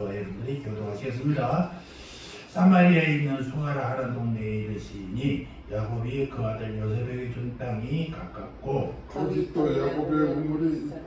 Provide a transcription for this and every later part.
여러분들이 교도하시겠습니다. 사마리아에 있는 수가라 하는 동네에 이르시니 야곱이 그 아들 요셉에게 준 땅이 가깝고 거기 또 야곱의 우물이 있더라.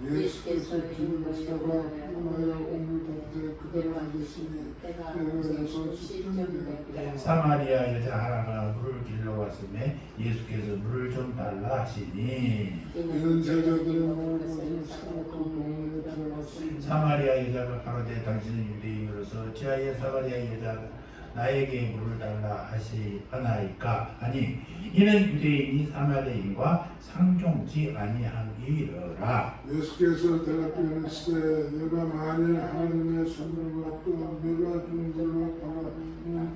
예수께서 길을 가시다가 하나야 우물 던데 그대로 앉으시니 때가 내려서 시점되었다. 사마리아 여자 하나가 물을 길러 왔음에 예수께서 물을 좀 달라 하시니 이는 제자들의 몸을 사놓고 동네에 들어갔습니다. 사마리아 여자가 가로되 당신은 유대인으로서 어찌하여 사마리아 여자가 나에게 물을 달라 하시하나이까 하니 이는 유대인이 사마리아인과 상종지 아니함이러라. 예수께서 대답하시되 내가 만일 하나님의 손들과 또 내가 준 걸로 바라는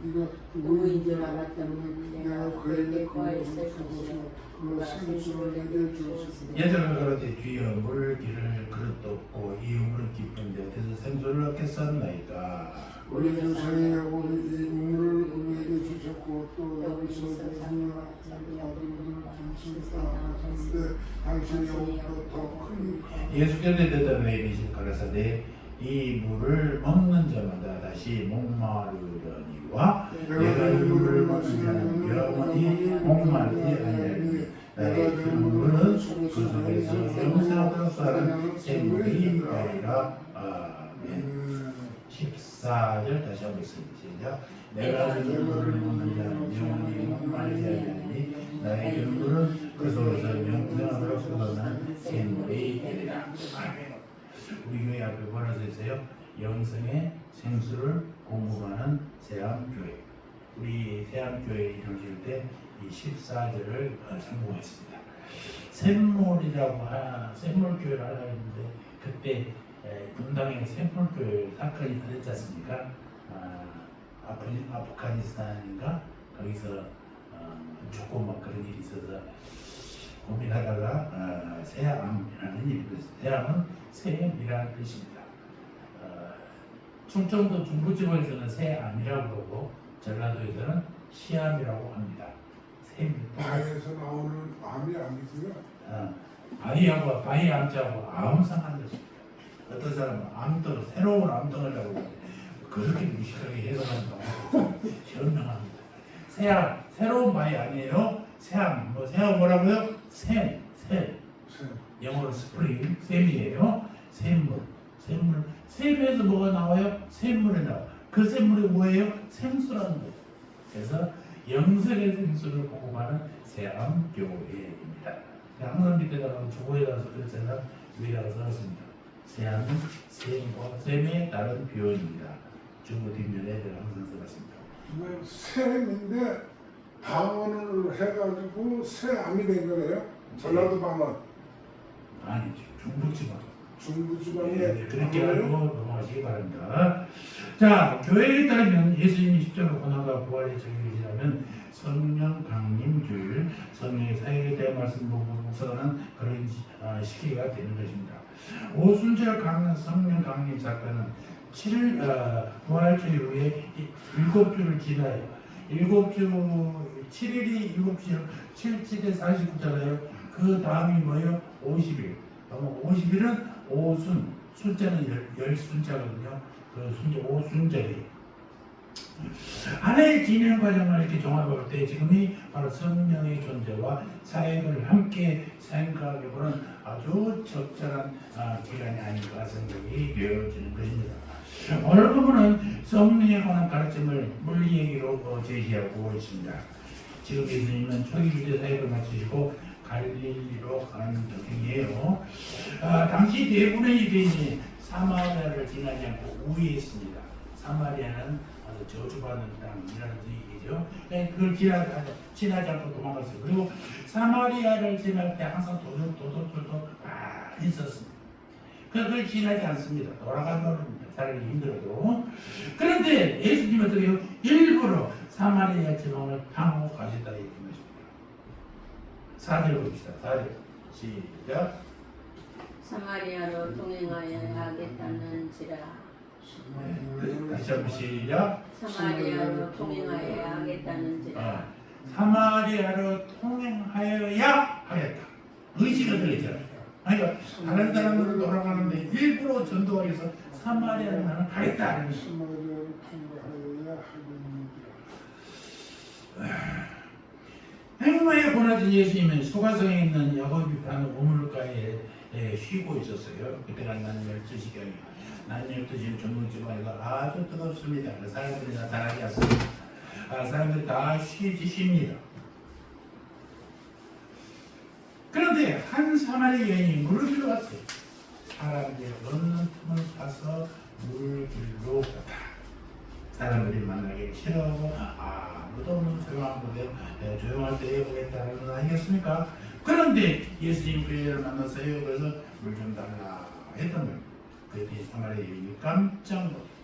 네가 누구인 줄 알았다면 내가 그에게 구하였을 것이요 그 생수를 내게 주었으리라. 여자가 가로되 주여 물 기를 그릇도 없고 이 우물은 깊은데 어디서 생수를 얻겠사옵나이까. 우리 조상의 야곱이 이 우물을 우리에게 주셨고 또 여기서 누구나 아들을 당신이 낳았는데 당신의 야곱보다 더 크니까. 예수께서 대답하여 이르시되 가라사대 이 물을 먹는 자마다 다시 목마르려니와 내가 이 물을 먹는 자는 영원히 목마르지 아니하리니 나의 그 물은 그 속에서 영생하도록 사는 생물이 되리라. 아멘. 14절 다시 한번 읽습니다. 시작. 내가 그 물을 먹는 자는 영원히 목마르지 아니하니 나의 그 물은 그 속에서 영생하도록 솟아나는 생물이 되리라. 아멘. 우리 교회 앞에 뭐라고 있어요? 영성의 생수를 공급하는 세암교회. 우리 세암교회 이루어질 때 이 14절을 참고했습니다. 샘물교회를 하려고 했는데 그때 분당에 샘물교회 사건이 터졌지 않습니까? 아프가니스탄인가? 거기서 조금 막 그런 일이 있어서 고민하다가 세암이라는 일이 있었어요. 세암은 샘이라는 뜻입니다. 충청도 중부지방에서는 세암이라고 그러고 전라도에서는 시암이라고 합니다. 바에서 나오는 암이 아니고요. 바위하고 바위 암자하고 아무 상관없습니다. 어떤 사람은 암덩 새로운 암덩어리라고 그렇게 무식하게 해석한다고 현명합니다. 새암 새로운 바위 아니에요. 새암 새암 뭐라고요? 샘 영어로 스프링 샘이에요. 샘물 샘에서 뭐가 나와요? 샘물이 나와. 그 샘물이 뭐예요? 생수라는 거예요. 그래서 영성의 생수를 공급하는 세암교회입니다. 항상 밑에다가 주보에다가 그랬잖아요. 위에다가 써놨습니다. 세암은 샘과 샘의 다른 표현입니다. 주보 뒷면에 제가 항상 써놨습니다. 샘인데 방언을 해가지고 새암이 된 거예요. 전라도 방언. 아니죠. 중부지방. 중부지방에 그렇게 알고 넘어가시기 바랍니다. 자, 교회에 따르면 예수님이 십자가 고난과 부활의 적용이시라면 성령 강림 주일, 성령의 사역에 대한 말씀 묵상하는 그런 시기가 되는 것입니다. 오순절 성령 강림 사건은 7일 부활주 이후에 7주를 지나요. 7일이 7주, 7일에 49잖아요. 그 다음이 뭐예요? 50일. 50일은 오순, 숫자는 10숫자거든요. 그 순절, 오순절이에요. 한 해의 진행 과정을 이렇게 종합해 때 지금이 바로 성령의 존재와 사역을 함께 생각해보는 아주 적절한 기간이 아닌가 생각이 되어지는 것입니다. 오늘 부분은 성령에 관한 가르침을 물리 얘기로 제시하고 있습니다. 지금 예수님은 초기 유대 사역을 마치시고 갈릴리로 가는 도중이에요. 당시 대부분의 유대인이 사마리아를 지나지 않고 우회했습니다. 사마리아는 아주 저주받는 땅이라는 얘기죠. 그걸 지나지 않고 도망갔어요. 그리고 사마리아를 지날 때 항상 도둑들도 많이 있었습니다. 그걸 지나지 않습니다. 돌아가는 자르기 힘들어도. 그런데 예수님은 어떻게 일부러 사마리아 지방을 타고 가시다 이런 것입니다. 4절 봅시다. 4절 시작. 사마리아로 동행하여 하겠다는지라. 다시 한번 시작. 사마리아로 동행하여 하겠다는지라. 사마리아로 통행하여야 하겠다. 의지가 들어있잖아요. 그러니까 다른 사람으로 돌아가는데 일부러 전도하기 위해서 사마리아를 나는 가겠다. 사마리아를 통과하여야 하겠느니라. 행마에 보내준 예수님은 소가성에 있는 야곱이 파는 우물가에 쉬고 있었어요. 그때가 난 12시경이에요. 난 12시는 전문지방에서 아주 뜨겁습니다. 사람들이 나타나지 않습니다. 사람들이 다 쉬십니다. 그런데 한 사마리 여인이 물을 길러 갔어요. 사람들이 없는 틈을 파서 물을 길러 갔다. 사람들이 만나기 싫어하고 아무도 없는 조용한 곳에 조용할 때 해보겠다는 거 아니겠습니까? 그런데 예수님 교회를 만났어요. 그래서 물 좀 달라 했던 거예요. 그랬더니 사마리아 여인이 깜짝 놀랐어요.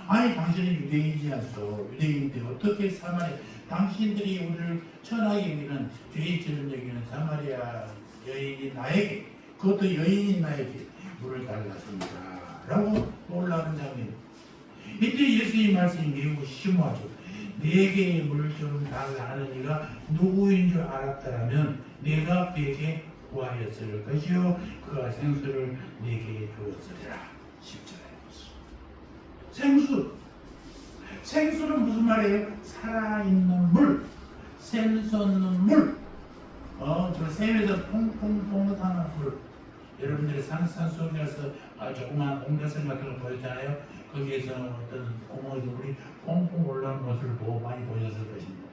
아니 당신은 유대인이지 않소. 유대인인데 어떻게 사마리아 당신들이 우리를 천하게 여기는 죄인처럼 여기는 사마리아 여인이 나에게 그것도 여인인 나에게 물을 달랐습니다 라고 놀라는 장면. 이때 예수님 말씀이 매우 심오하죠. 내게 물 좀 달라 하는 이가 누구인 줄 알았다면 내가 그에게 구하였을 것이요 그가 생수를 내게 주었으리라. 10절에 생수는 무슨 말이에요? 살아있는 물, 샘솟는 물, 저 샘에서 퐁퐁퐁 사는 물. 여러분들이 산속에 가서 조그만 옹달샘 같은 거 보였잖아요. 거기에서 어떤 구멍에서 물이 퐁퐁 올라오는 것을 많이 보셨을 것입니다.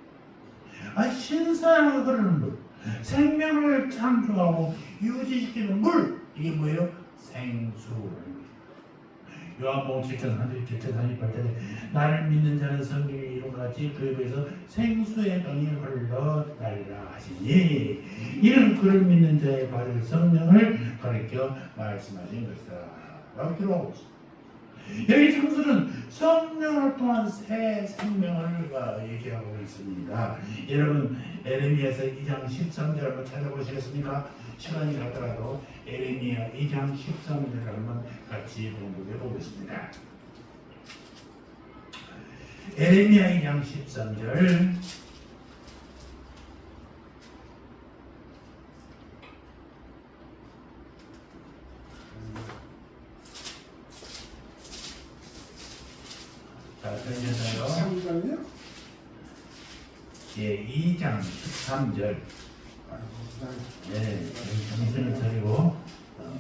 신선하게 흐르는 물, 생명을 창조하고 유지시키는 물, 이게 뭐예요? 생수. 요한복음 7장 38절에 나를 믿는 자는 성경이 이룬같이 그 입에서 생수의 강이 흘러나리라 하시니 이는 그를 믿는 자의 바를 성령을 가리켜 말씀하신 것이다 라고 기록하고 있습니다. 여기 생수는 성령을 통한 새 생명을 얘기하고 있습니다. 여러분 에레미야서 2장 13절 한번 찾아보시겠습니까? 시간이 가더라도 에레미야 2장 13절을 한번 같이 공부해 보겠습니다. 에레미야 2장 13절 자, 그러면서요. 3장이요? 예, 2장 13절. 네, 정신을 차리고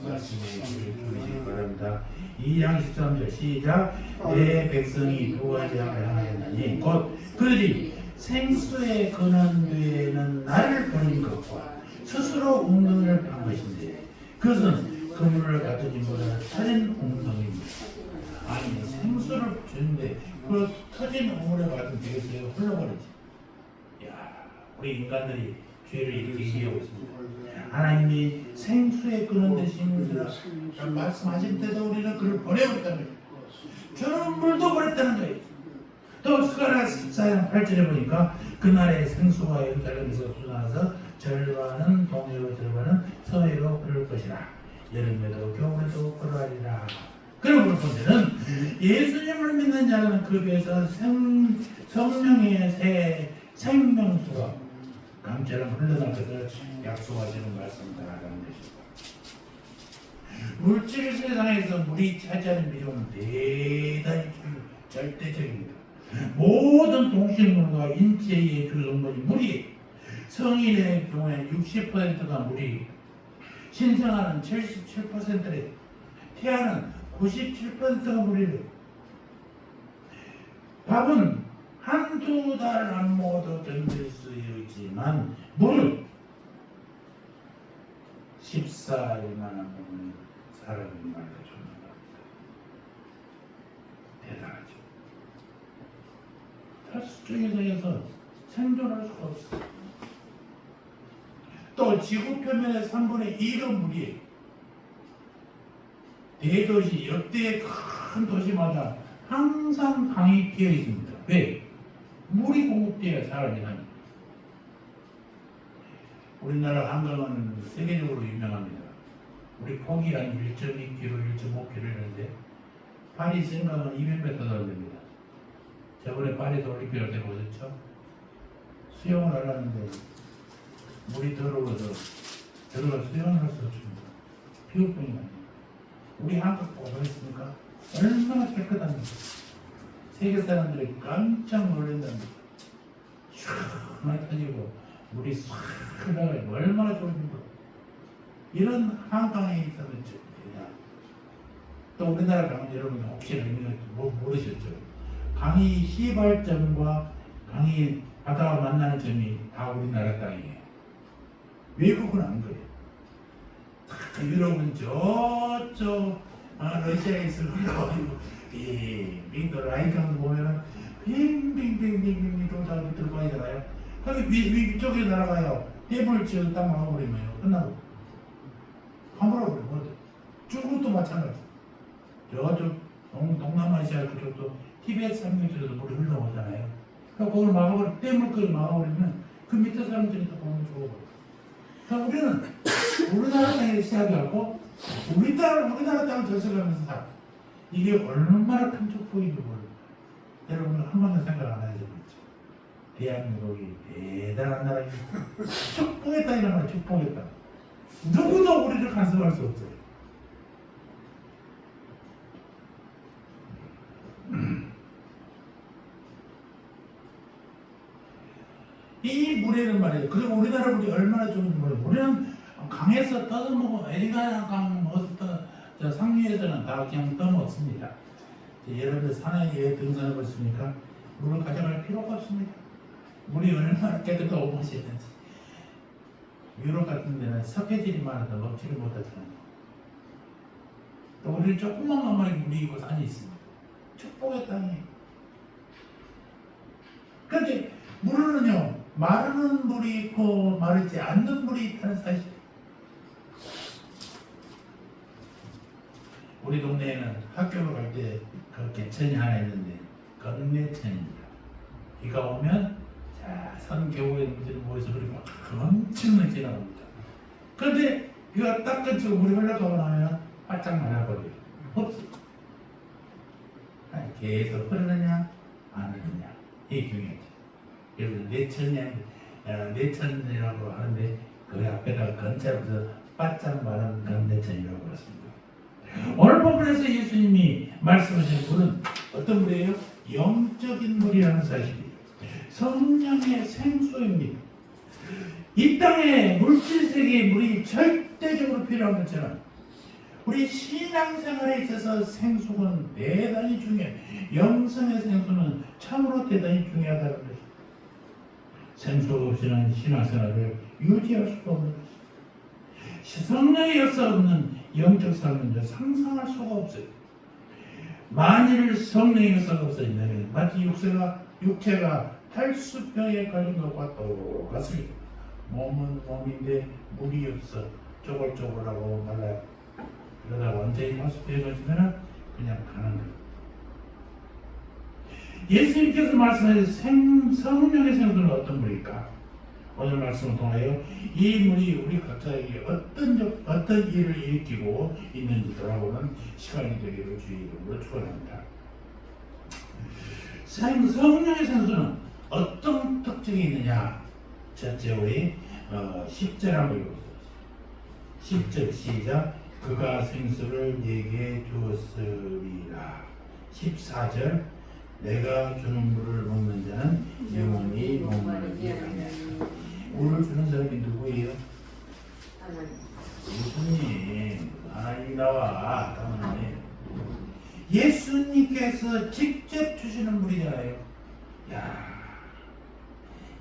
말씀을 들으시기 바랍니다. 2장 13절 시작. 내 백성이 두 가지 향을 향하였나니 곧 그들이 생수의 근원되는 나를 보는 것과 스스로 웅덩이를 판 것인데 그것은 그물을 갖은 인보다 터진 웅덩이입니다. 아니 생수를 주는데 그 터진 우물에 받으면 되겠어요? 흘러버리지. 야, 우리 인간들이 죄를 이렇게 이해하고 있습니다. 하나님이 생수의 근원 되신 분이라 말씀하실 때도 우리는 그를 버려버렸다는 거예요. 저는 물도 버렸다는 거예요. 또 스가랴 14장 8절에 보니까 그날의 생수가 예루살렘에서 솟아나서 절반은 동해로 절반은 서해로 흐를 것이라. 여름에도 겨울에도 그러하리라. 그러므로 본때는 예수님을 믿는 자는 그 배에서 성령의 새 생명수가 강처럼 흘러날 것을 약속하시는 말씀이다라는 것입니다. 물질 세상에서 물이 차지하는 비중은 대단히 절대적입니다. 모든 동식물과 인체의 주성분이 물이에요. 성인의 경우에 60%가 물이에요. 신생아는 77%래요. 태아는 97%가 물이래요. 밥은 한두 달 안 먹어도 견딜 수 있지만 물은 14일만 안 먹으면 사람이 말려 죽는다. 대단하죠. 탈수증에서 생존할 수가 없어. 또 지구 표면의 3분의 1은 물이에요. 대도시, 역대 큰 도시마다 항상 강이 끼어 있습니다. 왜? 물이 공급돼야 사람이 삽니다. 우리나라 한강은 세계적으로 유명합니다. 우리 폭이 한 1.2km, 1.5km인데 파리스 생강은 200m도 안 됩니다. 저번에 파리스 올림픽 할 때 보셨죠? 수영을 하려는데 물이 더러워서 들어가 수영을 할 수 없습니다. 피부병이 나요. 우리 한국 보셨습니까? 얼마나 깨끗합니까? 세계 사람들이 깜짝 놀란답니다. 시원하게 터지고 물이 싹 흘러가고 얼마나 좋은가. 이런 한강에 있어는 좋습니다. 또 우리나라 가면 여러분 혹시 모르셨죠? 강이 시발점과 강이 바다가 만나는 점이 다 우리나라 땅이에요. 외국은 안 그래요. 유럽은 저쪽 러시아에서 흘러가지고 이 민도 라인강도 보면은 빙빙빙빙빙 돌다가 들어가잖아요. 거기 위쪽에 날아가요. 해물 지어서 딱 막아버리면 끝나고 화물어버리면 중국도 마찬가지. 저쪽 동남아시아 그쪽도 티베트 산맥 쪽에도 물이 흘러오잖아요. 그러니까 그걸 막아버리면 댐을 막아버리면 그 밑에 사람들이 또 보면 죽어버려요. 그러니까 우리는 우리나라 땅에 시작하고 우리나라 땅을 절세가면서 살아. 이게 얼마나 큰 축복인지 몰라요. 여러분 한 번도 생각 안 하죠. 대한민국이 대단한 나라입니다. 축복의 땅이란 말이에요. 축복의 땅. 누구도 우리를 간섭할 수 없어요. 이 물에는 말이에요. 그리고 우리나라 물이 얼마나 좋은지 몰라요. 우리는 강에서 떠먹고 에리가강 저 상류에서는 다 그냥 떠먹습니다. 여러분들 산에 등산해 보셨습니까? 물을 가져갈 필요가 없습니다. 물이 얼마나 깨끗하고 맛있는지. 유럽 같은 데는 석회질이 많아서 먹지를 못하잖아요. 또 우리는 조그만 가마에 물이 있고 산이 있습니다. 축복의 땅이에요. 그런데 물은요, 마르는 물이 있고 마르지 않는 물이 있다는 사실. 우리 동네에는 학교를 갈 때 그 개천이 하나 있는데 건매천입니다. 비가 오면 자, 산 겨울에 물들이 모여서 그리고 엄청나게 지나갑니다. 그런데 비가 딱 그치고 물이 흘러가고 나면 바짝 말라버려요. 없어. 계속 흐르느냐 안 흐르느냐 이게 중요하죠. 그래서 내천이라고 하는데 그 앞에다가 건자로 해서 바짝 말하는 그런 내천이라고 그렇습니다. 오늘 본문에서 예수님이 말씀하신 물은 어떤 물이에요? 영적인 물이라는 사실이에요. 성령의 생수입니다. 이 땅에 물질 세계의 물이 절대적으로 필요한 것처럼 우리 신앙생활에 있어서 생수는 대단히 중요해요. 영성의 생수는 참으로 대단히 중요하다는 것입니다. 생수 없이는 신앙생활을 유지할 수가 없는 것입니다. 성령의 역사 없는 영적 삶은 상상할 수가 없어요. 만일 성령의 역사가 없어진다면 마치 육체가 탈수병에 걸린 것과 똑같습니다. 몸은 몸인데 물이 없어 쪼글쪼글하고 말라요. 그러다가 완전히 탈수병에 걸리면 그냥 가는 거예요. 예수님께서 말씀하신 성령의 생수는 어떤 물일까? 오늘 말씀을 통하여 이 물이 우리 각자에게 어떤 일을 일으키고 있는지 돌아보는 시간이 되기를 주의 이름으로 축원합니다. 성령의 생수는 어떤 특징이 있느냐? 첫째 우리 10절 한번 읽어보세요. 10절 시작. 그가 생수를 내게 주었으리라. 14절 내가 주는 물을 먹는 자는 영원히 목마르지 아니하리라. 물을 주는 사람이 누구예요? 예수님. 하나님이 나와. 하나님. 예수님께서 직접 주시는 물이잖아요. 야,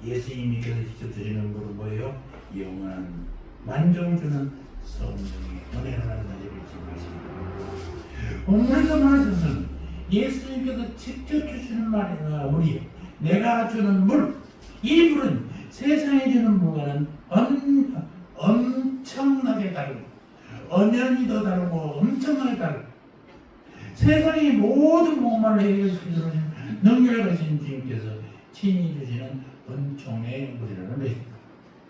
예수님께서 직접 주시는 물은 뭐예요? 영원한 만족을 주는 성령의 은혜라는 사실을 지금 하십니다. 오늘도 말하셨습니다. 예수님께서 직접 주시는 물이에요. 내가 주는 물. 이 물은 세상에 주는 물과는 엄청나게 다르고 엄연히 더 다르고 엄청나게 다르고 세상의 모든 목말을 해결시키는 능력을 가진 주님께서 친히 주시는 은총의 물이라는 것입니다.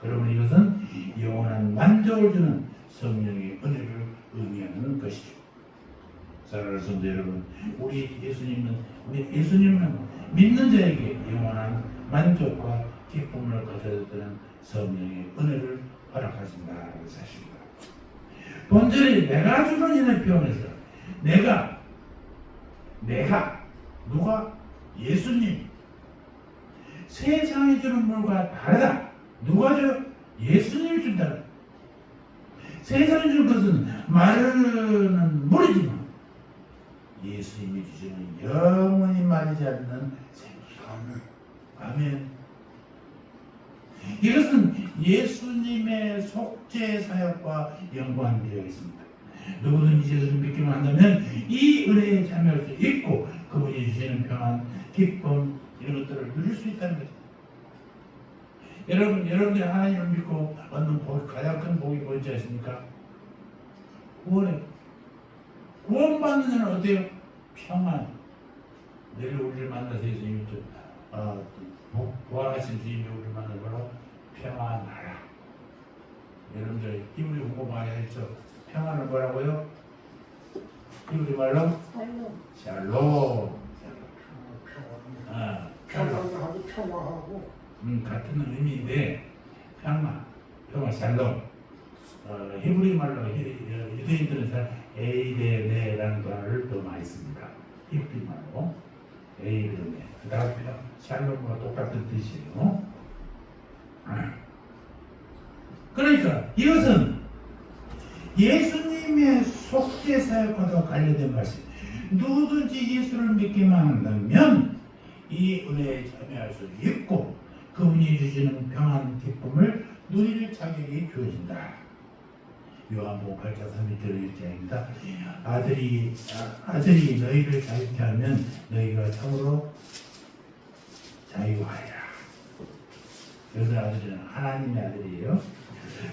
그러면 이것은 영원한 만족을 주는 성령의 은혜를 의미하는 것이죠. 사랑하는 성도 여러분, 우리 예수님은 믿는 자에게 영원한 만족과 기쁨을 가져다주는 성령의 은혜를 허락하신다는 사실입니다. 본절에 내가 주는 이의 표현에서 내가 내가 누가? 예수님. 세상이 주는 물과 다르다. 누가 줘요? 예수님이 준다. 세상이 주는 것은 마르는 물이지만 예수님이 주시는 영원히 마르지 않는 생수. 아멘. 이것은 예수님의 속죄 사역과 연관되어 있습니다. 누구든지 예수를 믿기만 한다면 이 은혜에 참여할 수 있고 그분이 주시는 평안, 기쁨 이런 것들을 누릴 수 있다는 거죠. 여러분들이 하나님을 믿고 얻는 복, 가장 큰 복이 뭔지 아십니까? 구원이에요. 구원받는 자는 어때요? 평안. 내일 우리를 만나서 예수님이 부활하신 주님이 우리를 만나서 평안하라. 여러분들 히브리 공부 많이 했죠? 평안을 뭐라고요? 히브리 말로? 샬롬. 평안하고 평화하고 같은 의미인데 평화, 샬롬. 히브리 말로 유대인들은 에이데네라는 단어를 더 많이 씁니다. 히브리 말로 에이데네. 그다음 샬롬과 똑같은 뜻이에요. 그러니까 이것은 예수님의 속죄 사역과도 관련된 말씀. 누구든지 예수를 믿기만 한다면 이 은혜에 참여할 수 있고 그분이 주시는 평안 기쁨을 누릴 자격이 주어진다. 요한복음 8장 31절 1장입니다. 아들이 너희를 자유케 하면 너희가 참으로 자유하리라. 그래서 아들은 하나님의 아들이에요.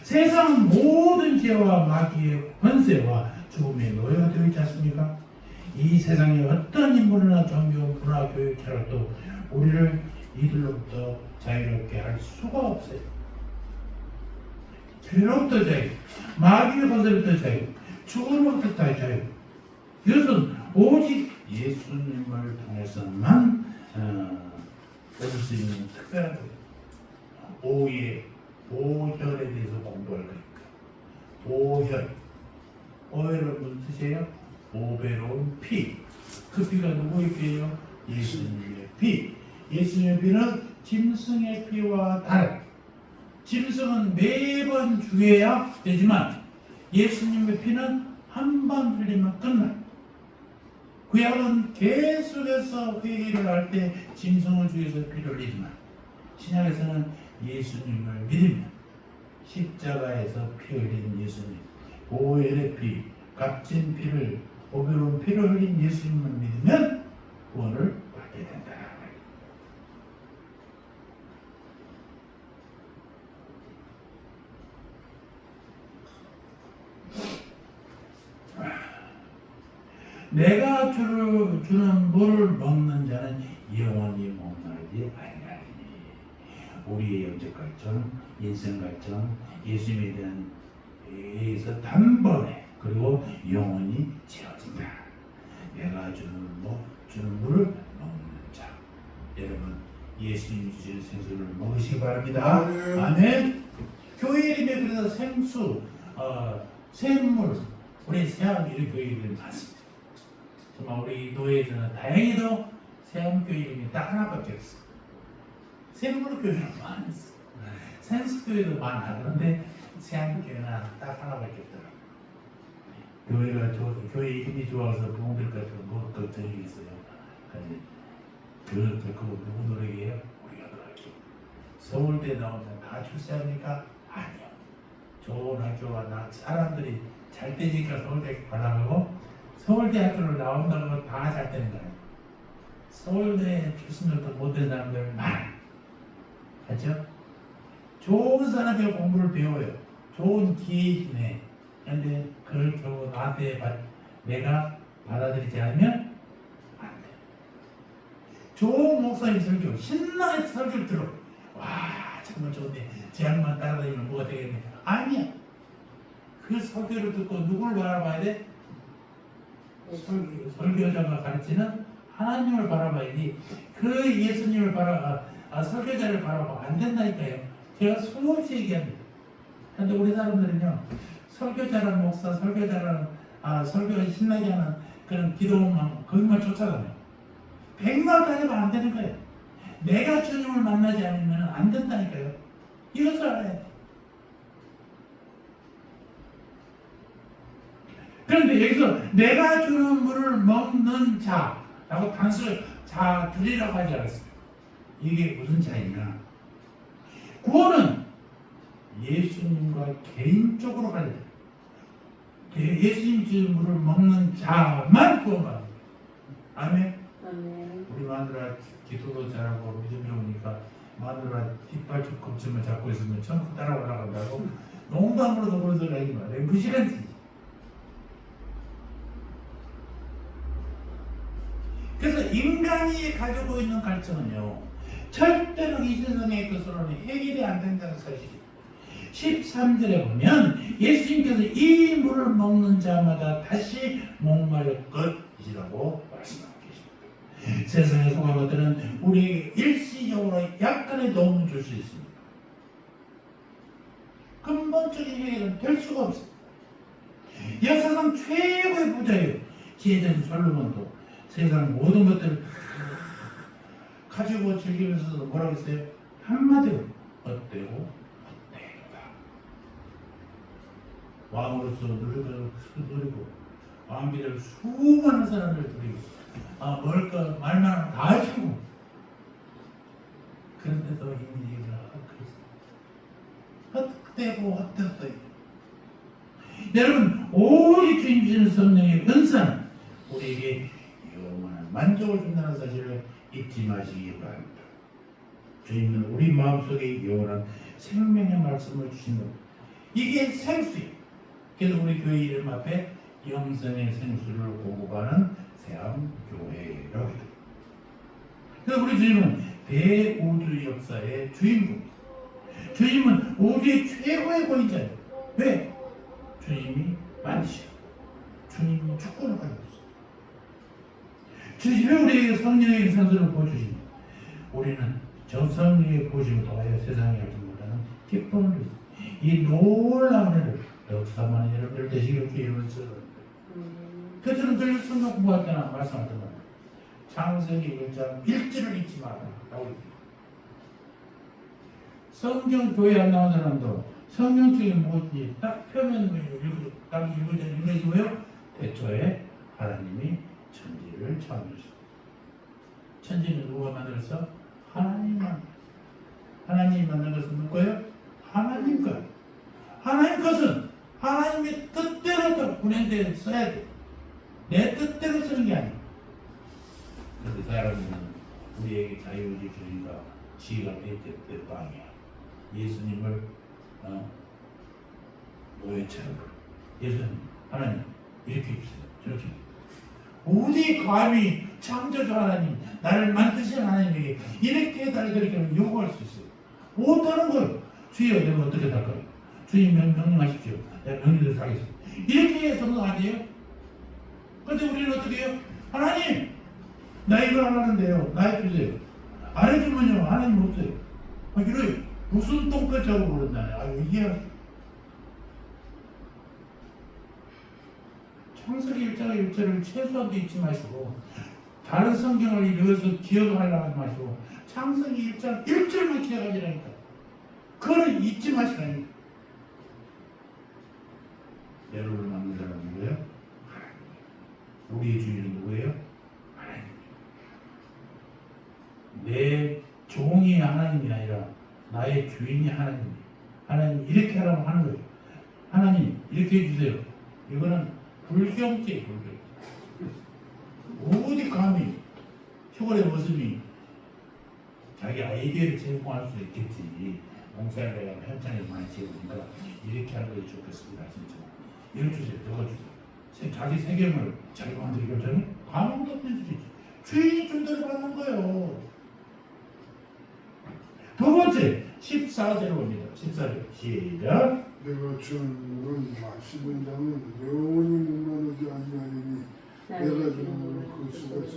세상 모든 죄와 마귀의 권세와 죽음에 놓여되어 있지 않습니까? 이 세상에 어떤 인물이나 종교, 문화, 교육, 철학도 우리를 이들로부터 자유롭게 할 수가 없어요. 죄로부터 자유, 마귀의 권세로부터 자유, 죽음으로부터 자유. 이것은 오직 예수님을 통해서만 얻을 수 있는 특별한 거예요. 오후에 보혈에 대해서 공부할 거니까. 보혈. 보혈은 무슨 뜻이에요? 보배로운 피. 그 피가 누구의 피예요? 예수님의 피. 예수님의 피는 짐승의 피와 다른. 짐승은 매번 죽여야 되지만 예수님의 피는 한 번 흘리면 끝나. 구약은 계속해서 회개를 할 때 짐승을 죽여서 피를 흘리지만 신약에서는 예수님을 믿으면 십자가에서 피 흘린 예수님, 보혈의 피, 값진 피를, 보배로운 피를 흘린 예수님을 믿으면 구원을 받게 된다. 내가 주는 물을 먹는 자는 영원히 목마르지 아니하리니. 우리의 영적 갈증, 인생 갈증, 예수님에 대한 의해서 단번에 그리고 영원히 채워진다. 내가 주는 물을 먹는 자. 여러분 예수님 주신 생수를 먹으시기 바랍니다. 아멘. 교회 이름에 그래서 생수, 샘물, 우리 세암 이런 교회 이름이 많습니다. 정말 우리 노예에서는 다행히도 세암교회 이름이 딱 하나밖에 없어. 샘물교회는 많았어. 생수교회도 많아. 그런데 세암교회는 딱 하나밖에 없더라. 교회 이름이 좋아서 부모들 같은 거 먹을 것 드리고 있어요. 그거 누구 노력이에요? 우리가 노력이에요. 서울대 나오면 다 출세합니까? 아니요. 좋은 학교가 사람들이 잘 되니까 서울대 관람하고 서울대학교를 나온다고 다 잘 되는 거예요. 서울대 출신들도 못된 사람들 많아. 그렇죠? 좋은 사람이 공부를 배워요. 좋은 기회이네. 그런데 그걸 겨우 나한테 내가 받아들이지 않으면 안 돼. 좋은 목사님 설교, 신나게 설교를 들어. 와, 정말 좋은데 제 양만 따라다니면 뭐가 되겠네. 아니야. 그 설교를 듣고 누굴 바라봐야 돼? 설교자가 가르치는 하나님을 바라봐야지. 그 예수님을 설교자를 바라보면 안 된다니까요. 제가 수없이 얘기합니다. 그런데 우리 사람들은요, 설교자라는 목사, 설교가 신나게 하는 그런 기도만 거기만 쫓아가면 100날 다니면 안 되는 거예요. 내가 주님을 만나지 않으면 안 된다니까요. 이것을 알아야 돼. 그런데 여기서 내가 주는 물을 먹는 자라고 단수를 자 둘이라고 하지 않았어요. 이게 무슨 차이냐? 구원은 예수님과 개인적으로 가야 돼요. 예수님 주는 물을 먹는 자만 구원받아요. 아멘. 아멘. 우리 마누라 기도도 잘하고 믿음이 오니까 마누라 뒷발쪽 검침을 잡고 있으면 천국 따라 올라간다고 농담으로도 그러더라. 이 말이에요. 무시간지. 그래서 인간이 가지고 있는 갈증은요, 절대로 이 세상의 것으로는 해결이 안 된다는 사실이에요. 13절에 보면 예수님께서 이 물을 먹는 자마다 다시 목마를 것이라고 말씀하고 계십니다. 세상의 속한 것들은 우리에게 일시적으로 약간의 도움을 줄 수 있습니다. 근본적인 해결은 될 수가 없습니다. 이 세상 최고의 부자예요. 지혜자인 솔로몬도 세상 모든 것들을 가지고 즐기면서도 뭐라고 했어요? 한마디로 어때고 어때다. 왕으로서 누리고 왕비들 수많은 사람을 누리고 뭘까 말만 하면 다 해주고 그런데도 이민이가 어때고 어땠어요. 여러분 오직 주님 주시는 성령의 은사는 우리에게 영원한 만족을 준다는 사실을 잊지 마시기 바랍니다. 주님은 우리 마음속에 영원한 생명의 말씀을 주신 겁니다. 이게 생수예요. 그래서 우리 교회 이름 앞에 영생의 생수를 공급하는 세암교회라고 해요. 그래서 우리 주님은 대우주 역사의 주인공이에요. 주님은 우주의 최고의 권위자예요. 왜? 주님이 만드셔. 주님이 주권을 가지고 있어요. 주님이 우리에게 성령의 생수를 보여주십니다. 우리는 저 성령의 보시고 더하여 세상에 알지 못하는 기쁨을 누립니다. 이 놀라운 일을 역사만 여러분들 되시길 주님을 쓰는 그 저는 늘 성경 공부할 때나 말씀하던 겁니다. 창세기 1장 1절을 잊지 마라 라고 합니다. 성경 교회 안 나온 사람도 성경 중에 무엇인지 딱 표면으로 읽어주고요. 대초에 하나님이 천지를 창조하셨습니다. 천지는 누가 만들었어? 하나님만. 하나님이 만든 것은 누구예요? 하나님 것. 하나님 것은 하나님의 뜻대로 운행되어 써야 돼. 내 뜻대로 쓰는 게 아니야. 그런데 사람은 우리에게 자유의지 주니까 지혜가 내 빵이야. 예수님을 노예처럼 예수님, 하나님 이렇게 해주세요. 저렇게 어디 감히 창조주 하나님, 나를 만드신 하나님에게 이렇게 해달라 그렇게 하면 요구할 수 있어요. 못하는 거예요. 주여 내가 어떻게 할까요? 주님 명령하십시오. 내가 명령대로 하겠습니다. 이렇게 해서는 안 돼요? 근데 우리는 어떻게 해요? 하나님 나 이걸 하려는데요. 나 해주세요. 안 해주면요 하나님 없어요. 이래요. 무슨 똥배자고 그런다네. 이게 창세기 1장 1절을 최소한도 잊지 마시고 다른 성경을 읽어서 기억하려고 하지 마시고 창세기 1장 1절만 기억하시라니까. 그거는 잊지 마시라니까. 여러분을 만든 사람은 누구예요? 하나님. 우리의 주인은 누구예요? 하나님. 내 종이 하나님이 아니라 나의 주인이 하나님이에요. 하나님 이렇게 하라고 하는 거예요. 하나님 이렇게 해주세요. 이거는 불경죄, 불경죄. 어디 감히 휴거의 모습이 자기 아이디어를 제공할 수 있겠지. 공사를 내가 현장에 많이 지어보니까 이렇게 하는 것이 좋겠습니다. 진짜. 이거 주세요. 저거 주세요. 자기 세계를 자기 마음대로 결정해? 아무것도 없는 주지. 주인이 준 대로 받는 거예요. 두 번째, 14절을 봅니다. 14절 시작. 내가 주는 물은 마시는 자는 영원히 목마르지 아니하리니 내가 주는 물은 그 속에서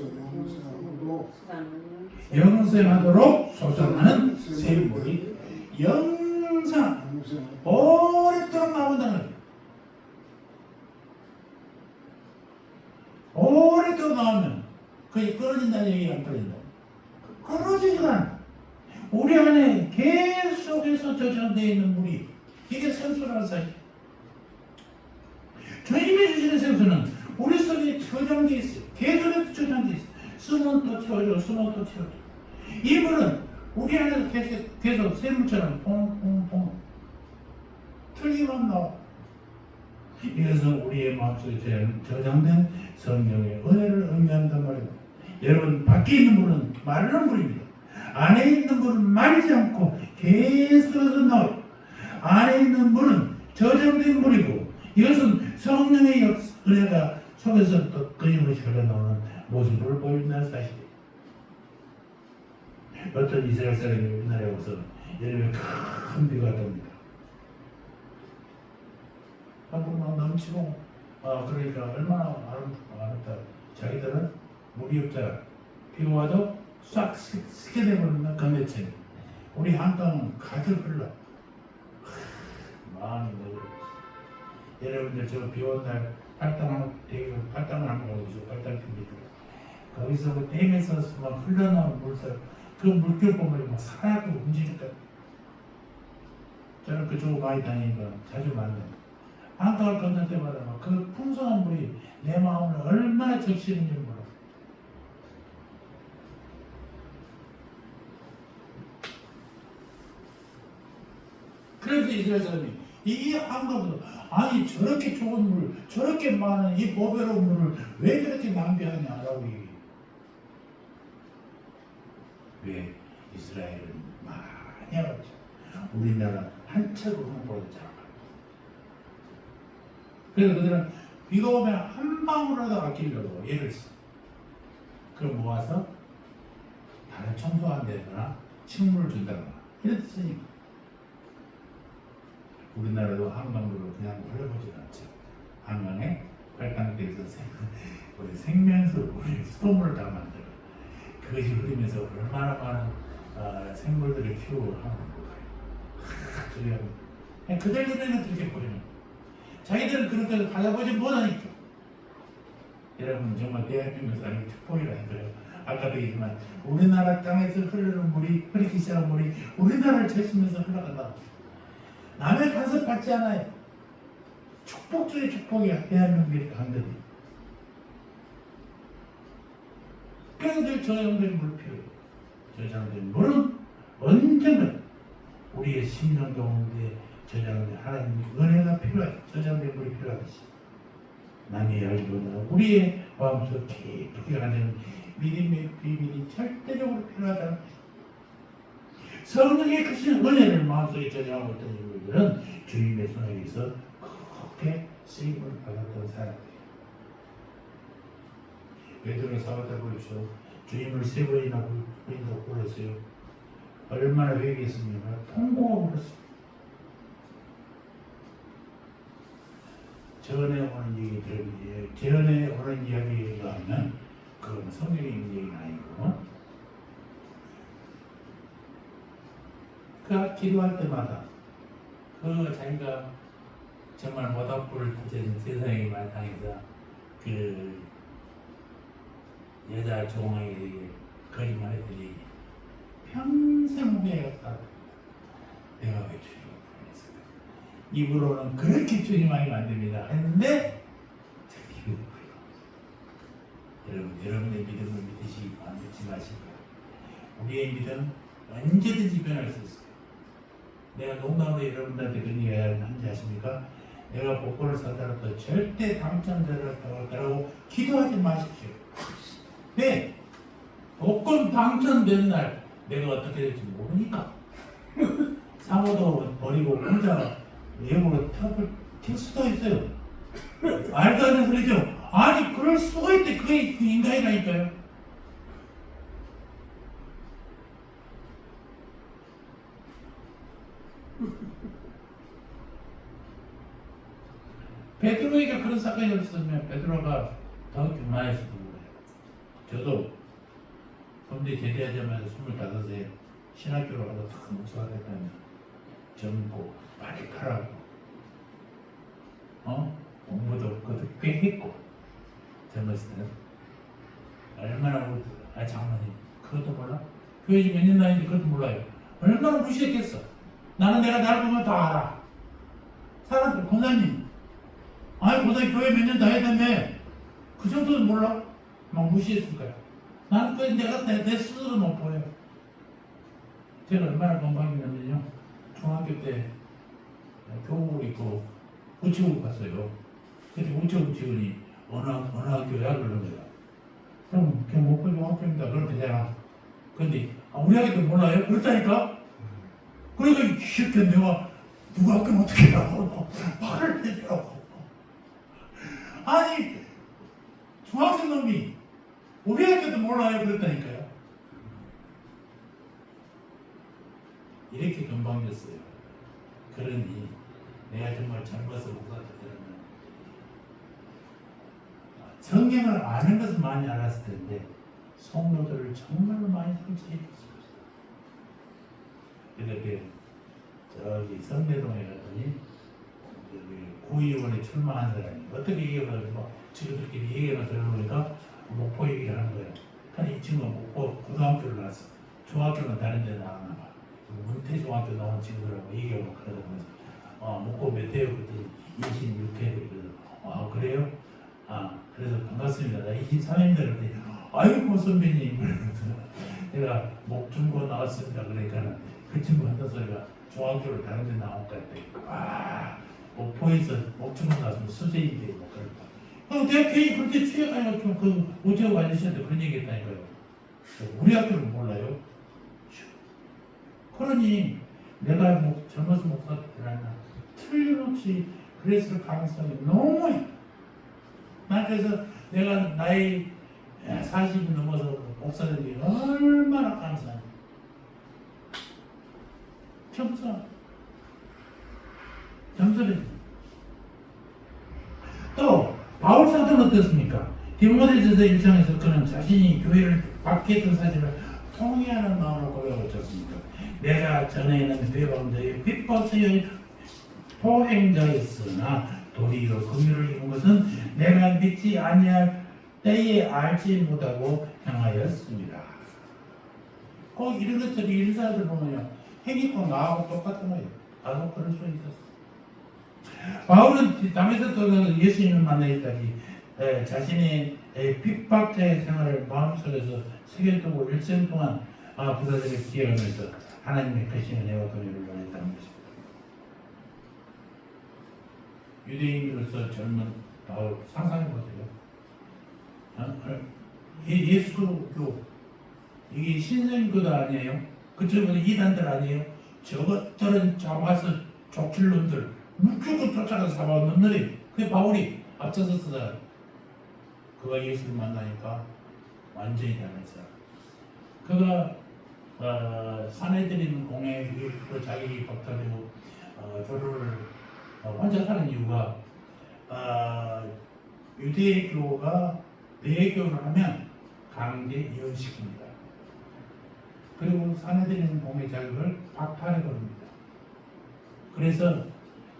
영생하도록 솟아나는 샘물이 영상 오랫도록 나온다는 거예요. 끓어 나오면 그게 끊어진다는 얘기 안 끊어진다. 끊어지지가 않아. 우리 안에 계속해서 저장되어 있는 물이 이게 생수라는 사실. 주님이 주시는 생수는 우리 속에 저장되어 있어요. 계속해서 저장되어 있어요. 쓰면 또 채워줘, 쓰면 또 채워줘. 이 물은 우리 안에서 계속 샘물처럼 퐁퐁퐁 틀리만 나와. 이것은 우리의 마음속에 저장된 성령의 은혜를 의미한단 말입니다. 여러분, 밖에 있는 물은 마르는 물입니다. 안에 있는 물은 마르지 않고 계속해서 나와요. 안에 있는 물은 저장된 물이고, 이것은 성령의 은혜가 속에서 또 끊임없이 흘러나오는 모습을 보인다는 사실이에요. 어떤 이스라엘 사람이 우리나라에 와서 여름에 큰 비가 옵니다. 한국만 넘치고, 그러니까 얼마나 아름다. 자기들은 물이 없잖아. 비가 와도 싹 스게 되버린다. 건네체. 우리 한강은 가득 흘러. 마음이 너무. 여러분들 저 비 온 날 팔당을 한번 가보시죠. 팔당 깁니다. 거기서 그 댐에서 막 흘러나온 물살, 그 물결 보면 막 살아나고 움직이니까. 저는 그쪽 많이 다니니까 자주 만나요. 한강을 건널 때마다 막 그 풍성한 물이 내 마음을 얼마나 적시는지 몰라. 그래서 이스라엘 사람이 이 한강도 아니 저렇게 좋은 물, 저렇게 많은 이 보배로운 물을 왜 저렇게 낭비하냐라고 얘기해요. 왜? 이스라엘은 많이 알았죠. 우리나라 한철로 홍보를 잘. 그래서 그들은 비가 오면 한 방울이라도 아끼려고 예를 써. 그걸 모아서 다른 청소한 데거나 식물을 준다거나 이런 뜻이니까. 우리나라도 한강으로 그냥 흘러보지 않죠. 한강에 활당대에서 우리 생명수, 우리 수돗물을 다 만들어. 그것이 흐르면서 얼마나 많은 생물들을 키우고 하는 거예요. 그냥 그들 눈에는 그렇게 보이는. 자기들은 그렇게 받아보지 못하니까. 여러분 정말 대한민국 사람이 축복이라니까요. 아까도 얘기했지만 우리나라 땅에서 흐르는 물이, 흐르기 시작한 물이 우리나라를 적시면서 흘러간다. 남의 간섭 받지 않아요. 축복 중에 축복이야. 대한민국이 강들이. 그래서 늘 저장된 물 필요해요. 저장된 물은 언제나 우리의 심령 가운데 저장된 하나님의 은혜가 필요하죠. 저장된 물이 필요하듯이 남이 알지 못하는 우리의 마음속 깊이 가는 믿음의 비밀이 절대적으로 필요하다는 것입니다. 성령의 크신 은혜를 마음속에 저장하고 있던 인물들은 주님의 손에 의해서 크게 쓰임을 받았던 사람들이에요. 베드로 사바다 보십시오. 주님을 세 번이나 불렀어요. 얼마나 회개했습니까? 통곡하고 불렀습니다. 전에 오는 이야기가 하면 그건 성경의 얘기가 아니고, 그 기도할 때마다 그 자기가 정말 모닥불을 터진 세상의 마당에서 그 여자 종에게 거짓말 했더니 평생 후회했다. 내가 왜 주님을 불렀을까? 입으로는 그렇게 주님 하면 안 됩니다 했는데 자기 기도를 불러. 여러분의 믿음을 믿지 마시고 우리의 믿음 언제든지 변할 수 있어요. 내가 농담으로 여러분들한테 그런 얘기 하는지 아십니까? 내가 복권을 사더라도 절대 당첨될 거라고 기도하지 마십시오. 왜? 복권 당첨된 날 내가 어떻게 될지 모르니까. 사모도 버리고 혼자 외국으로 튈 수도 있어요. 말도 안 되는 소리죠. 아니 그럴 수가 있대. 그게 그 인간이라니까요. 베드로에게 그런 사건이 없었으면 베드로가 더 교만했을 거예요. 저도 군대 제대하자마자 25에 신학교로 가서 탁 목사가 됐다면 젊고 바리파라고 공부도 꽤 했고 젊었을 때는 얼마나 장로님 그것도 몰라? 교회 몇 년 다니는데 그것도 몰라요. 얼마나 무시했겠어. 나는 내가 날 보면 다 알아. 사람들 권사님 아니 권사님 교회 몇 년 다녔다며 그 정도는 몰라? 막 무시했을 거야. 나는 그 내가 내 스스로 못 보여. 제가 얼마나 건강했냐면요. 중학교 때 교복을 입고 우체국 갔어요. 그때 우체국 직원이 어느 학교야? 그러는 거야. 그럼 그냥 목표 중학교입니다. 그러면 되잖아. 근데 우리 학교도 몰라요? 그렇다니까? 그러니까 이 새끼 내가 누구 학교는 어떻게 하라고 말을 해주라고. 아니 중학생 놈이 우리 학교도 몰라요? 그랬다니까요. 이렇게 건방졌어요. 그러니 내가 정말 젊어서 목사들은 성경을 아는 것은 많이 알았을 텐데 성도들을 정말로 많이 상처해 줬어요. 이렇게 저기 성내동에 갔더니 구의원에 출마한 사람이 어떻게 얘기해가지고 친구들끼리 얘기해서 들어보니까 목포 얘기를 하는 거예요. 근데 이 친구가 목포 고등학교를 나왔어. 중학교는 다른 데 나왔나 봐. 문태중학교 나온 친구들하고 얘기하고 그러더라고요. 목포 몇 회요? 그랬더니 26회. 그래서 그래요? 그래서 반갑습니다. 나 23회입니다. 그랬더니 아이고 선배님. 그러면서 내가 목중고 나왔습니다. 그러니까 그 친구 한다 소리가 중학교를 다른 데 나온 것 같아. 목포에서 목중고 나왔으면 수재인데 뭐 그럴까. 내가 괜히 그렇게 취해가지고 그 오재호 아저씨한테 그런 얘기 했다니까요. 우리 학교는 몰라요? 그러니 내가 젊어서 목사들이나 틀림없이 그랬을 가능성이 너무 난 그래서 내가 나이 40이 넘어서 목사들이 얼마나 감사해. 점수를 또 바울 사도는 어떻습니까? 디모데전서 1장에서 그는 자신이 교회를 박해했던 사실을 통회하는 마음으로 고백하고 있었습니까? 내가 전에는 배방자의 핍박자의 포행자였으나 도리어 긍휼을 입은 것은 내가 믿지 아니할 때에 알지 못하고 행하였습니다. 꼭 이런 것들이 이런 사람들 보면요 행위권 나하고 똑같은 거예요. 나도 그럴 수 있었어. 바울은 담에서 예수님을 만나기까지 자신의 핍박자의 생활을 마음속에서 새겨두고 일생 동안 부자들을 기억하면서 하나님의 크신 은혜와 긍휼을 원했다는 것입니다. 유대인으로서 젊은 바울 상상해 보세요. 예수교 이게 신성교도 아니에요. 그쪽은 이단들 아니에요. 저것들은 잡아서 족질놈들 묵주고 쫓아가서 잡아온 놈들이 그게 바울이 앞서서 쓰다. 그가 예수를 만나니까 완전히 달랐어요. 그가 사내들인 공회로 자기 박탈되고 조를 혼자 사는 이유가 유대교가 내교를 하면 강제 이혼시킵니다. 그리고 사내들인 공회 자격을 박탈해 버립니다. 그래서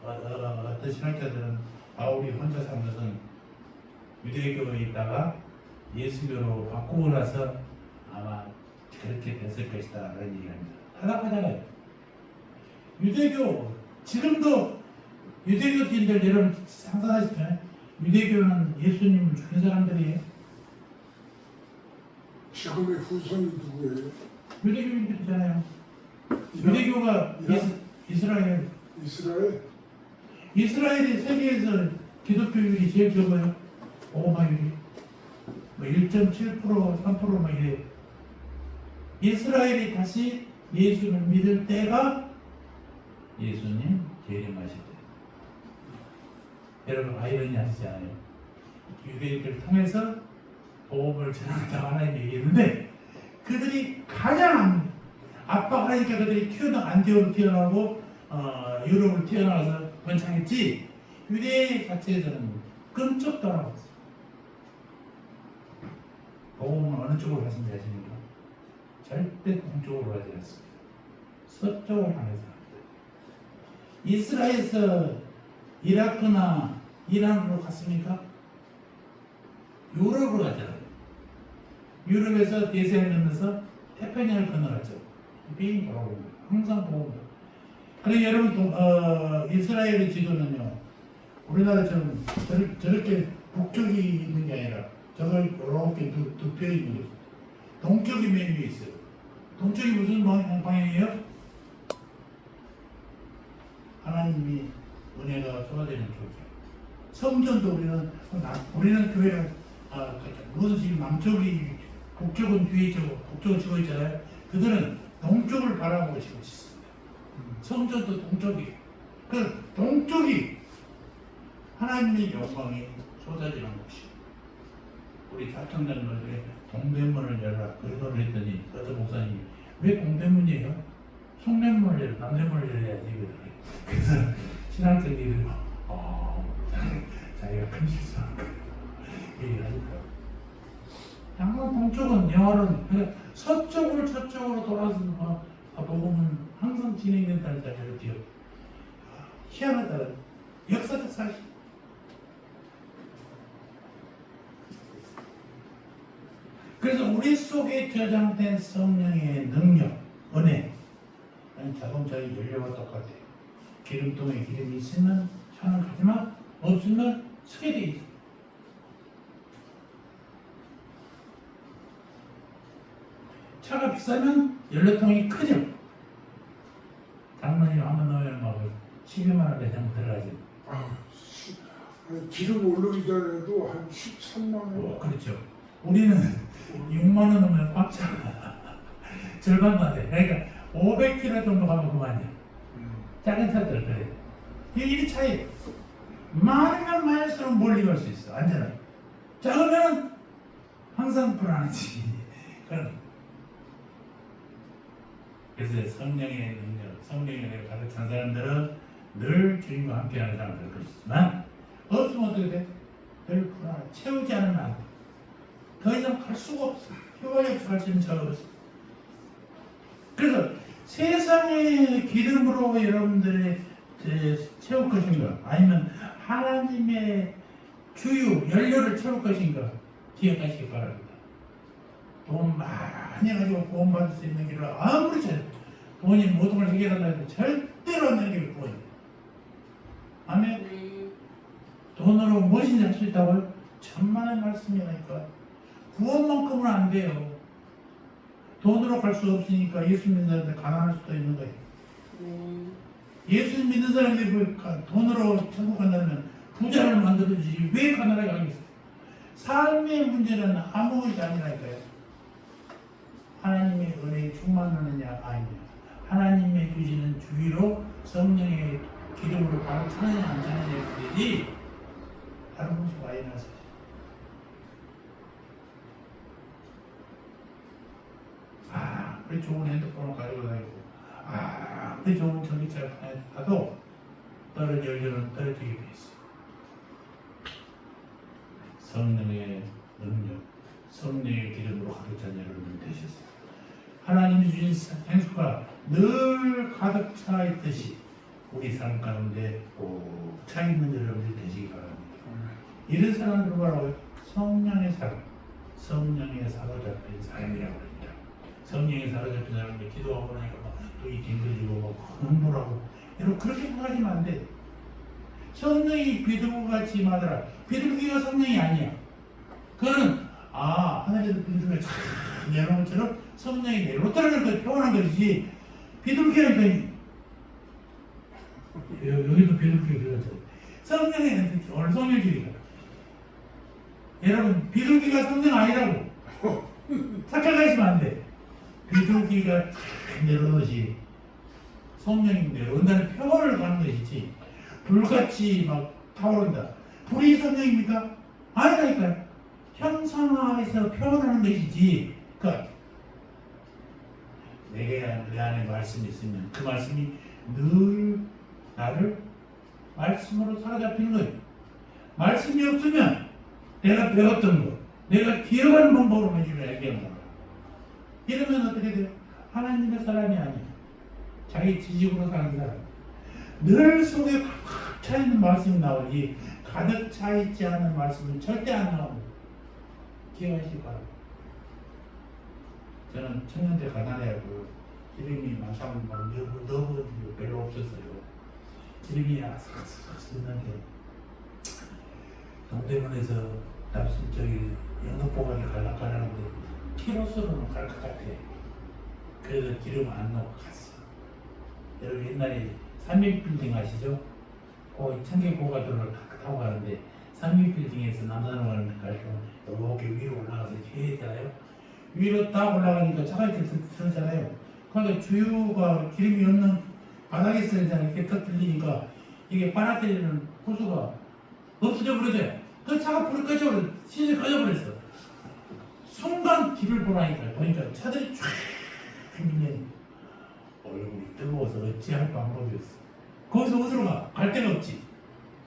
어떤 신학자들은 바울이 혼자 산 것은 유대교에 있다가 예수교로 바꾸고 나서 아마 그렇게 됐을 것이다 라는 얘기합니다. 타락하잖아요. 유대교 지금도 유대교인들 여러분 상상하시나요? 유대교는 예수님을 죽인 사람들이에요. 지금의 후손이 누구예요? 유대교인들이잖아요. 유대교가 이스라엘. 이스라엘이 세계에서 기독교율이 제일 적어요. 오마율이 뭐 1.7%, 3% 뭐 이래요. 이스라엘이 다시 예수를 믿을 때가 예수님 재림하실 때. 여러분 아이러니 하시지 않아요? 유대인들 통해서 복음을 전한다고 하나님 얘기했는데 그들이 가장 압박하니까 그들이 안디옥으로 튀어나오고 유럽으로 튀어나와서 번창했지 유대 자체에서는 끔찍도 안 하고 있어요. 복음은 어느 쪽으로 하신지 아십니까? 절대 동쪽으로 하지 않습니다. 서쪽으로 향해서 합니다. 이스라엘에서 이라크나 이란으로 갔습니까? 유럽으로 가잖아요. 유럽에서 대서양을 건너서 태평양을 건너갔죠. 비행기 보라고 합니다. 항상 보고 옵니다. 그래 여러분 이스라엘의 지도는요 우리나라처럼 저렇게 북쪽이 있는 게 아니라 저걸 이렇게 눕혀 있는 거죠. 동쪽이 맨 위에 있어요. 동쪽이 무슨 방향이에요? 하나님이 은혜가 쏟아지는 쪽이에요. 성전도 우리는 교회를 물론 지금 남쪽이 북쪽은 뒤에 있고 북쪽은 죽어 있잖아요. 그들은 동쪽을 바라보고 지고 있습니다. 성전도 동쪽이에요. 그 동쪽이 하나님의 영광이 쏟아지는 곳이에요. 우리 사청자님들에게 동대문을 열라 그 기도를 했더니 어떤 목사님이 왜 동대문이에요? 송대문을 열어 남대문을 열어야지. 그래서 신앙생들이 자기가 큰 실수한 거예요. 얘기를 하니까 항상 동쪽은 영화는 서쪽으로 저쪽으로 돌아서 복음은 항상 진행된다는 자리를 기억. 희한하다. 역사적 사실. 그래서 우리 속에 저장된 성령의 능력, 은혜, 자동차의 연료와 똑같아요. 기름통에 기름이 있으면 차는 가지만 없으면 서게 돼 있어요. 차가 비싸면 연료통이 크죠. 장모님 한번 넣으면 막 12만 원 내장 들어가죠. 기름 오르기 전에도 한 13만 원. 그렇죠. 우리는 6만 원 넣으면 꽉 차. 절반만 돼. 그러니까 500km 정도 가면 그만이야. 작은 차들 그래. 이게 차이. 많으면 많을수록 멀리 갈 수 있어. 안전하게. 작으면 항상 불안하지. 그래서 성령의 능력, 성령의 능력을 가득 찬 사람들은 늘 주님과 함께하는 사람들 것이지만 없으면 어떻게 돼? 늘 불안해. 채우지 않으면 안 돼. 더 이상 갈 수가 없어. 효과가 없어. 갈 수 있는 차가 없어. 그래서 세상의 기름으로 여러분들의 채울 것인가 아니면 하나님의 주유, 연료를 채울 것인가 기억하시기 바랍니다. 돈 많이 가지고 구원받을 수 있는 길을 아무리 잘 돈이 모든 걸 해결한다 해도 절대로 안 되는 게 구원이에요. 아멘. 돈으로 무엇인지 할 수 있다고요? 천만의 말씀이라니까. 구원만큼은 안 돼요. 돈으로 갈 수 없으니까 예수 믿는 사람들 가난할 수도 있는 거예요. 예수 믿는 사람들이 돈으로 천국 간다면 부자를 만들어주지 왜 가난하게 하겠어요? 삶의 문제는 아무것이 아니라니까요. 하나님의 은혜에 충만하느냐 아니냐, 하나님의 주시는 주위로 성령의 기름으로 바로 차느냐 안 차느냐의 문제지 다른 것이 와야 나서. 그리 좋은 핸드폰을 가지고 다니고 그리 좋은 전기차를 타도 연료는 떨어지게 돼 있어요. 성령의 능력, 성령의 기름으로 가득 찬 여러분 되셨어요. 하나님이 주신 행수가 늘 가득 차 있듯이 우리 삶 가운데 꼭 차 있는 여러분들이 되시기 바랍니다. 이런 사람들 뭐라고요? 성령의 사람, 성령의 사로잡힌 사람이라고 합니다. 성령의 사로잡힌 사람들 기도하고 나니까 또이 뒹굴지고 공부하고 여러분 그렇게 생각하시면 안 돼. 성령이 비둘기같이 임하더라. 비둘기가 성령이 아니야. 그거는 하늘에서 비둘기가 쫙 내려오는 것처럼 성령이 내려오 떨어질 걸 표현한 것이지 비둘기라니까. 여기도 비둘기가 들어갔잖아요. 성령이 오늘 성령주의가. 여러분 비둘기가 성령 아니라고 착각하시면 안 돼. 비둘기가 내려오듯이 성령이 내려온다는 표현을 하는 것이지 불같이 막 타오른다. 불이 성령입니까? 아니라니까요. 형상화해서 표현하는 것이지. 그러니까 내 안에 말씀이 있으면 그 말씀이 늘 나를 말씀으로 사로잡히는 거예요. 말씀이 없으면 내가 배웠던 거, 내가 기억하는 방법으로만 얘기하는 거야. 이러면 어떻게 돼요? 하나님의 사람이 아니야. 자기 지식으로 사는 사람. 늘 속에 가득 차 있는 말씀이 나오지 가득 차 있지 않은 말씀은 절대 안 나옵니다. 기억하시기 바랍니다. 저는 청년대 가난해하고 기름이 막상 너무 별로 없었어요. 기름이 아삭아삭 쓰는데 동대문에서 저기 영등포까지 가려는데 키로수로는 갈 것 같아. 그래서 기름 안 넣고 갔어. 여러분 옛날에 삼밀빌딩 아시죠? 청계고가도를 타고 가는데 삼밀빌딩에서 남산을 갈 경우 이렇게 위로 올라가서 이렇게 해잖아요. 위로 딱 올라가니까 차가 이렇게 들잖아요. 그러니까 주유가 기름이 없는 바닥에서 이렇게 딱 들리니까 이게 빨아들이는 호수가 없어져 버려져요. 그 차가 불이 꺼져버렸어. 시즌이 꺼져버렸어. 순간 뒤를 보니까 차들이 쫙 밀리니 얼굴이 뜨거워서 어찌할 방법이 없어. 거기서 어디로 가? 갈 데가 없지.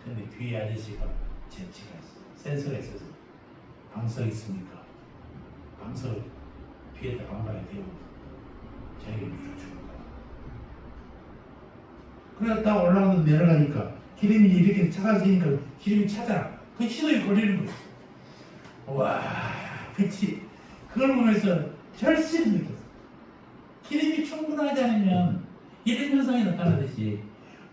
근데 뒤에 아저씨가 재치가 있어. 센서가 있어서 방석 있습니까? 방석 뒤에다 방방에 대고 자기가 밀어주는 거야. 그래 딱 올라가서 내려가니까 기름이 이렇게 차가지니까 기름이 차잖아. 그 시동이 걸리는 거야. 와, 그치. 그걸 보면서 절실히 느꼈어. 기름이 충분하지 않으면 이런 현상이 나타나듯이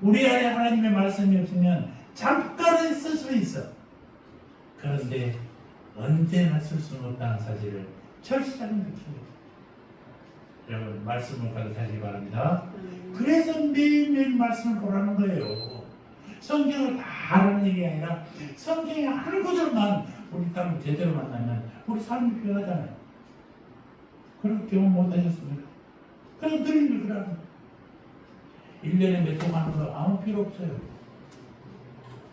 우리 안에 하나님의 말씀이 없으면 잠깐은 쓸 수 있어. 그런데 언제나 쓸 수는 없다는 사실을 절실하게 느낍니다. 여러분 말씀을 가득하시기 바랍니다. 그래서 매일매일 말씀을 보라는 거예요. 성경을 다 아는 얘기 아니라 성경의 한 구절만 우리 딱 제대로 만나면 우리 삶이 변하잖아요. 그런 경험 못 하셨습니까? 그럼 늘 그러는 1년에 몇 번 하는 거 아무 필요 없어요.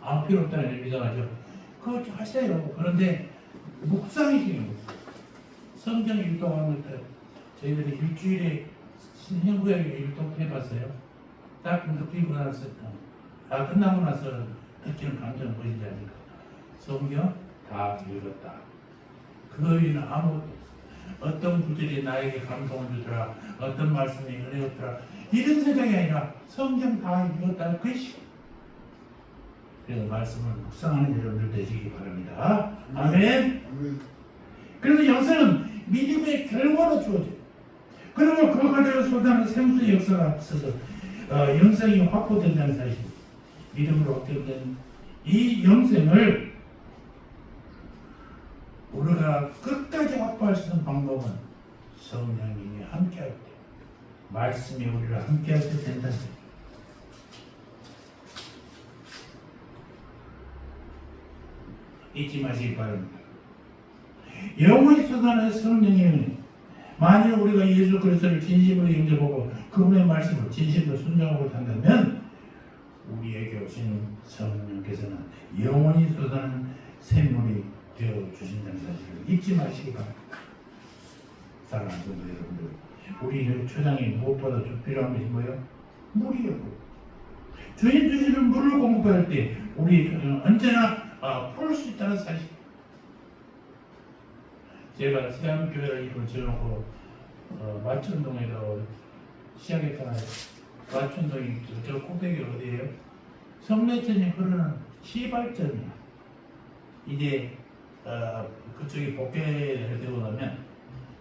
아무 필요 없다는 의미가 하죠. 그거 좀 하세요. 그런데 묵상이 중요해요. 성경 일동하는 때 저희들이 일주일에 신형구역에 일동 해봤어요. 딱 느끼고 나서 끝나고 나서 느끼는 감정은 무엇인지 아닙니까? 성경 다 읽었다. 그 의미는 아무것도 없어요. 어떤 구절이 나에게 감동을 주더라, 어떤 말씀이 은혜였더라, 이런 생각이 아니라 성경 다 읽었다는 것이. 그래서 말씀을 묵상하는 여러분들 되시기 바랍니다. 아멘. 그래서 영생은 믿음의 결과로 주어져요. 그리고 그 가지고 쏟아는 생수의 역사가 있어서 영생이 확보된다는 사실. 믿음으로 얻게 이 영생을 우리가 끝까지 확보할 수 있는 방법은 성령님이 함께할 때, 말씀이 우리를 함께할 때 된다는 거예요. 잊지 마시기 바랍니다. 영원히 쏟아낸 성령님이 만일 우리가 예수 그리스도를 진심으로 영접하고 그분의 말씀을 진심으로 순종하고 산다면 우리에게 오신 성령께서는 영원히 쏟아낸 샘물이 되어 주신다는 사실을 잊지 마시기 바랍니다. 사랑하는 성도 여러분들, 우리 초장이 무엇보다 필요한 것이 뭐예요? 물이요. 주님 주시는 물을 공급할 때 우리 초장은 언제나 풀 수 있다는 사실. 제가 세암교회를 이름을 지어놓고 마천동에서 시작했잖아요. 마천동이 저 꼭대기 어디예요? 성내천이 흐르는 시발점이야. 이제 그쪽이 복개를 되고 나면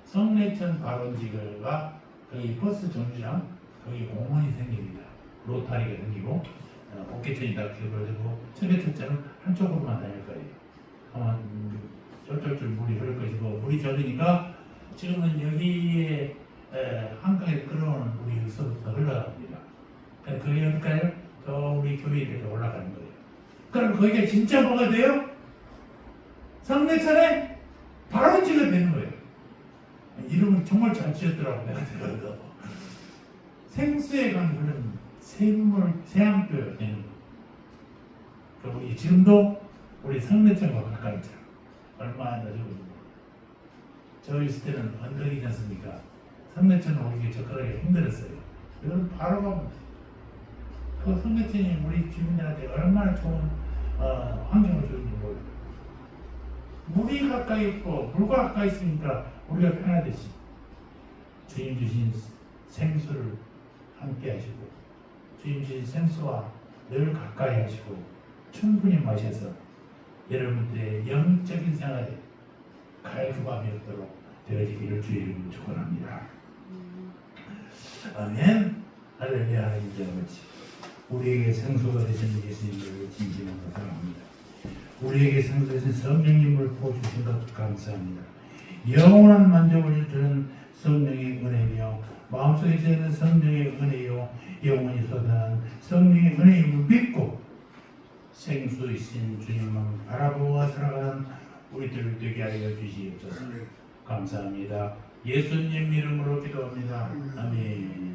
성내천 발원지가 거기 버스 정류장 거기 공원이 생깁니다. 로타리가 생기고 복개천이 다 개발되고 청계천자는 한쪽으로만 다닐 거예요. 쫄쫄쫄 물이 흐를 것이고 물이 젖으니까 지금은 여기에 한강에 끌어오는 물이 여기서부터 흘러갑니다. 그게 어딜까요? 저 우리 교회에 이렇게 올라가는 거예요. 그럼 거기가 진짜 뭐가 돼요? 성내천에 발원지가 되는 거예요. 이름은 정말 잘 지었더라고 내가 들어도. 생수에 간 흐르는 샘물 세암교회가 되는 거예요. 그리고 우리 지금도 우리 성내천과 가까이 있잖아요. 얼마나 좋은지. 저 있을 때는 언덕이지 않습니까? 성내천은 오기 접근하기 힘들었어요. 이건 바로 가면 그 성내천이 우리 주민들한테 얼마나 좋은 환경을 주는지 몰라요. 물이 가까이 있고 물과 가까이 있으니까 우리가 편하듯이 주님 주신 생수를 함께 하시고 주님 주신 생수와 늘 가까이 하시고 충분히 마셔서 여러분들의 영적인 생활에 갈급함이 없도록 되어지기를 주의 이름으로 축원합니다. 아멘. 할렐루야. 하나님께 아버지, 우리에게 성소가 되신 예수님을 진심으로 사랑합니다. 우리에게 성도되신 성령님을 부어주신 것 감사합니다. 영원한 만족을 주는 성령의 은혜며 마음속에 드는 성령의 은혜요 영원히 쏟아나는 성령의 은혜임을 믿고 생수이신 주님만 바라보아 살아가는 우리들 되게 하여 주시옵소서. 감사합니다. 예수님 이름으로 기도합니다. 아멘.